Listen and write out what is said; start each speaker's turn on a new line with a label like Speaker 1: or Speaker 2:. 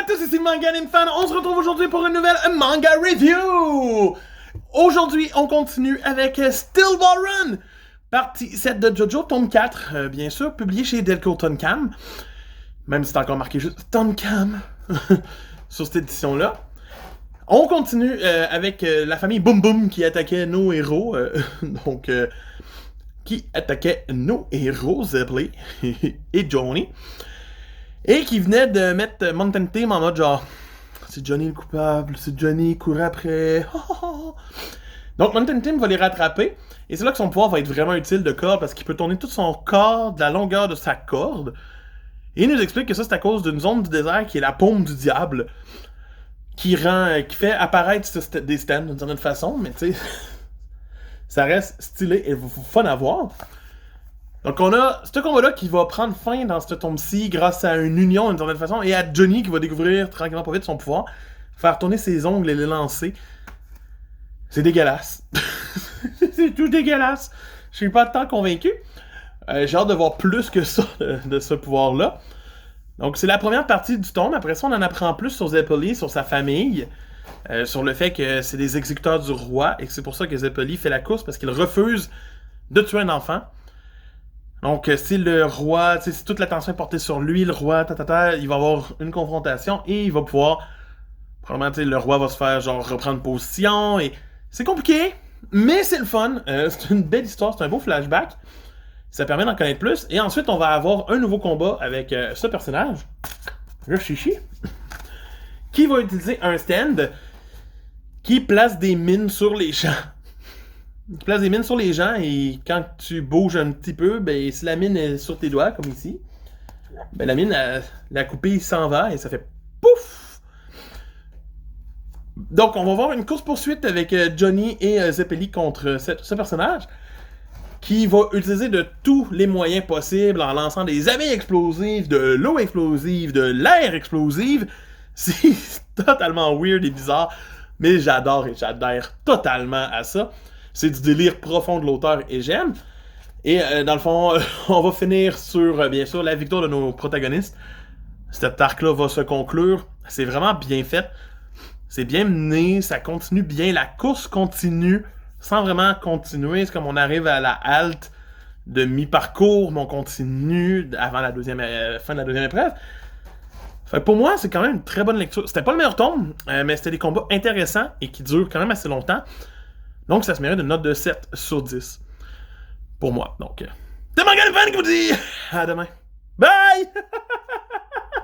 Speaker 1: tous, ici Manga Anime Fan. On se retrouve aujourd'hui pour une nouvelle manga review. Aujourd'hui, on continue avec Steel Ball Run, partie 7 de JoJo, tome 4, bien sûr, publié chez Delco Tonkam. Même si c'est encore marqué juste Tonkam sur cette édition-là. On continue avec la famille Boom Boom qui attaquait nos héros. Qui attaquait nos héros, Zeppeli et Johnny. Et qui venait de mettre Mountain Team en mode genre, c'est Johnny le coupable, c'est Johnny, court après. Donc Mountain Team va les rattraper. Et c'est là que son pouvoir va être vraiment utile de corde parce qu'il peut tourner tout son corps de la longueur de sa corde. Et il nous explique que ça c'est à cause d'une zone du désert qui est la paume du diable. Qui fait apparaître des stands d'une certaine façon, mais tu sais, ça reste stylé et fun à voir. Donc on a ce combat-là qui va prendre fin dans ce tome-ci grâce à une union d'une certaine façon et à Johnny qui va découvrir tranquillement pas vite son pouvoir, faire tourner ses ongles et les lancer. C'est dégueulasse. C'est tout dégueulasse. Je suis pas tant convaincu. J'ai hâte de voir plus que ça de ce pouvoir-là. Donc c'est la première partie du tome. Après ça, on en apprend plus sur Zeppeli, sur sa famille, sur le fait que c'est des exécuteurs du roi et que c'est pour ça que Zeppeli fait la course parce qu'il refuse de tuer un enfant. Donc si le roi, si toute l'attention est portée sur lui, le roi, il va avoir une confrontation et il va pouvoir, probablement, le roi va se faire genre reprendre position et c'est compliqué, mais c'est le fun. C'est une belle histoire, c'est un beau flashback. Ça permet d'en connaître plus. Et ensuite, on va avoir un nouveau combat avec ce personnage, le Chichi, qui va utiliser un stand qui place des mines sur les champs. Il place des mines sur les gens et quand tu bouges un petit peu, ben si la mine est sur tes doigts, comme ici, ben la mine, la coupée s'en va et ça fait pouf! Donc, on va voir une course-poursuite avec Johnny et Zeppeli contre ce personnage qui va utiliser de tous les moyens possibles en lançant des abeilles explosives, de l'eau explosive, de l'air explosive. C'est totalement weird et bizarre, mais j'adore et j'adhère totalement à ça. C'est du délire profond de l'auteur et j'aime. Et dans le fond, on va finir sur, bien sûr, la victoire de nos protagonistes. Cet arc-là va se conclure. C'est vraiment bien fait. C'est bien mené, ça continue bien. La course continue sans vraiment continuer. C'est comme on arrive à la halte de mi-parcours, mais on continue avant la fin de la deuxième épreuve. Fait que pour moi, c'est quand même une très bonne lecture. C'était pas le meilleur tome, mais c'était des combats intéressants et qui durent quand même assez longtemps. Donc, ça se mérite une note de 7 sur 10. Pour moi. Donc, c'est Manga Anime Fan qui vous dit à demain. Bye!